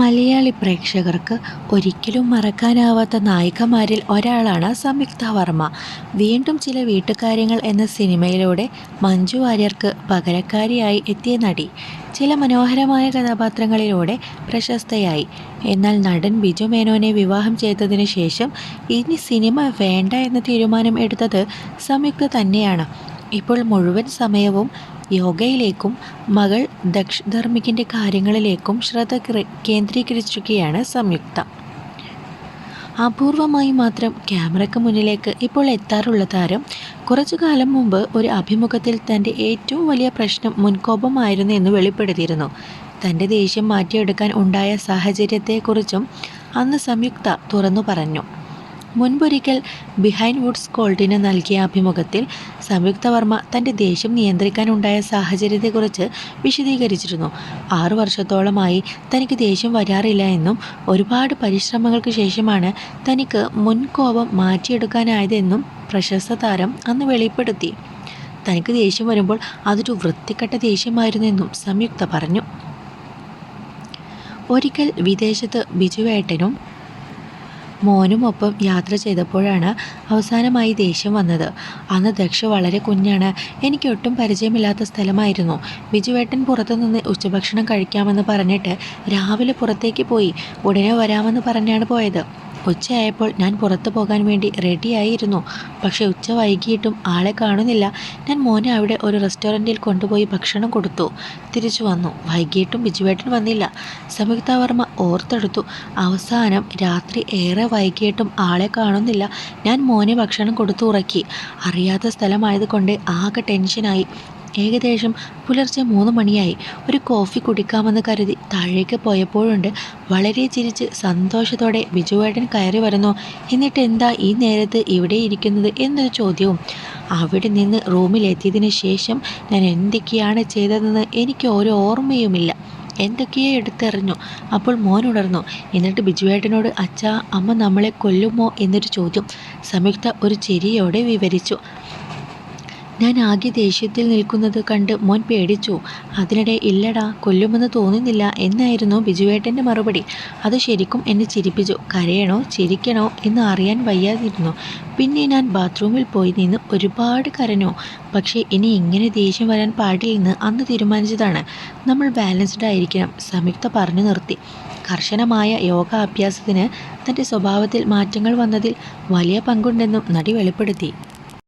മലയാളി പ്രേക്ഷകർക്ക് ഒരിക്കലും മറക്കാനാവാത്ത നായികമാരിൽ ഒരാളാണ് സംയുക്ത വർമ്മ. വീണ്ടും ചില വീട്ടുകാര്യങ്ങൾ എന്ന സിനിമയിലൂടെ മഞ്ജു വാര്യർക്ക് പകരക്കാരിയായി എത്തിയ നടി. ചില മനോഹരമായ കഥാപാത്രങ്ങളിലൂടെ പ്രശസ്തയായി. എന്നാൽ നടൻ ബിജു മേനോനെ വിവാഹം ചെയ്തതിനു ശേഷം ഇനി സിനിമ വേണ്ട എന്ന തീരുമാനം എടുത്തത് സംയുക്ത തന്നെയാണ്. ഇപ്പോൾ മുഴുവൻ സമയവും യോഗയിലേക്കും മകൾ ദക്ഷ് ധാർമ്മികിൻ്റെ കാര്യങ്ങളിലേക്കും ശ്രദ്ധ കേന്ദ്രീകരിച്ചിരിക്കുകയാണ് സംയുക്ത. അപൂർവമായി മാത്രം ക്യാമറയ്ക്ക് മുന്നിലേക്ക് ഇപ്പോൾ എത്താറുള്ള താരം കുറച്ചു കാലം മുമ്പ് ഒരു അഭിമുഖത്തിൽ തൻ്റെ ഏറ്റവും വലിയ പ്രശ്നം മുൻകോപമായിരുന്നു എന്ന് വെളിപ്പെടുത്തിയിരുന്നു. തൻ്റെ ദേഷ്യം മാറ്റിയെടുക്കാൻ ഉണ്ടായ സാഹചര്യത്തെക്കുറിച്ചും അന്ന് സംയുക്ത തുറന്നു പറഞ്ഞു. മുൻപൊരിക്കൽ ബിഹൈൻഡ് വുഡ്സ് ഗോൾഡിന് നൽകിയ അഭിമുഖത്തിൽ സംയുക്ത വർമ്മ തൻ്റെ ദേഷ്യം നിയന്ത്രിക്കാനുണ്ടായ സാഹചര്യത്തെക്കുറിച്ച് വിശദീകരിച്ചിരുന്നു. 6 വർഷത്തോളമായി തനിക്ക് ദേഷ്യം വരാറില്ല എന്നും ഒരുപാട് പരിശ്രമങ്ങൾക്ക് ശേഷമാണ് തനിക്ക് മുൻകോപം മാറ്റിയെടുക്കാനായതെന്നും പ്രശസ്ത താരം അന്ന് വെളിപ്പെടുത്തി. തനിക്ക് ദേഷ്യം വരുമ്പോൾ അതൊരു വൃത്തികെട്ട ദേഷ്യമായിരുന്നെന്നും സംയുക്ത പറഞ്ഞു. ഒരിക്കൽ വിദേശത്ത് ബിജുവേട്ടനും മോനുമൊപ്പം യാത്ര ചെയ്തപ്പോഴാണ് അവസാനമായി ദേഷ്യം വന്നത്. അന്ന് ദക്ഷ വളരെ കുഞ്ഞാണ്. എനിക്ക് ഒട്ടും പരിചയമില്ലാത്ത സ്ഥലമായിരുന്നു. ബിജുവേട്ടൻ പുറത്തുനിന്ന് ഉച്ചഭക്ഷണം കഴിക്കാമെന്ന് പറഞ്ഞിട്ട് രാവിലെ പുറത്തേക്ക് പോയി. ഉടനെ വരാമെന്ന് പറഞ്ഞാണ് പോയത്. ഉച്ചയായപ്പോൾ ഞാൻ പുറത്തു പോകാൻ വേണ്ടി റെഡിയായിരുന്നു. പക്ഷേ ഉച്ച വൈകിയിട്ടും ആളെ കാണുന്നില്ല. ഞാൻ മോനെ അവിടെ ഒരു റെസ്റ്റോറൻറ്റിൽ കൊണ്ടുപോയി ഭക്ഷണം കൊടുത്തു. തിരിച്ചു വന്നു. വൈകിട്ടും ബിജുവേട്ടൻ വന്നില്ല. സംയുക്ത വർമ്മ ഓർത്തെടുത്തു. അവസാനം രാത്രി ഏറെ വൈകിയിട്ടും ആളെ കാണുന്നില്ല. ഞാൻ മോനെ ഭക്ഷണം കൊടുത്തു ഉറക്കി. അറിയാത്ത സ്ഥലമായതുകൊണ്ട് ആകെ ടെൻഷനായി. ഏകദേശം പുലർച്ചെ 3 മണിയായി. ഒരു കോഫി കുടിക്കാമെന്ന് കരുതി താഴേക്ക് പോയപ്പോഴുണ്ട് വളരെ ചിരിച്ച് സന്തോഷത്തോടെ ബിജുവേട്ടൻ കയറി വരുന്നു. എന്നിട്ട് എന്താ ഈ നേരത്ത് ഇവിടെ ഇരിക്കുന്നത് എന്നൊരു ചോദ്യവും. അവിടെ നിന്ന് റൂമിലെത്തിയതിന് ശേഷം ഞാൻ എന്തൊക്കെയാണ് ചെയ്തതെന്ന് എനിക്ക് ഒരു ഓർമ്മയുമില്ല. എന്തൊക്കെയോ എടുത്തെറിഞ്ഞു. അപ്പോൾ മോൻ ഉണർന്നു. എന്നിട്ട് ബിജുവേട്ടനോട് അച്ഛാ, അമ്മ നമ്മളെ കൊല്ലുമോ എന്നൊരു ചോദ്യം. സംയുക്ത ഒരു ചിരിയോടെ വിവരിച്ചു. ഞാൻ ആകെ ദേഷ്യത്തിൽ നിൽക്കുന്നത് കണ്ട് മോൻ പേടിച്ചു. അതിനിടെ ഇല്ലടാ, കൊല്ലുമെന്ന് തോന്നുന്നില്ല എന്നായിരുന്നു ബിജുവേട്ടൻ്റെ മറുപടി. അത് ശരിക്കും എന്നെ ചിരിപ്പിച്ചു. കരയണോ ചിരിക്കണോ എന്ന് അറിയാൻ വയ്യാതിരുന്നു. പിന്നെ ഞാൻ ബാത്റൂമിൽ പോയി നിന്ന് ഒരുപാട് കരഞ്ഞു. പക്ഷേ ഇനി ഇങ്ങനെ ദേഷ്യം വരാൻ പാടില്ലെന്ന് അന്ന് തീരുമാനിച്ചതാണ്. നമ്മൾ ബാലൻസ്ഡ് ആയിരിക്കണം, സംയുക്ത പറഞ്ഞു നിർത്തി. കർശനമായ യോഗ അഭ്യാസത്തിന് തൻ്റെ സ്വഭാവത്തിൽ മാറ്റങ്ങൾ വന്നതിൽ വലിയ പങ്കുണ്ടെന്നും നടി വെളിപ്പെടുത്തി.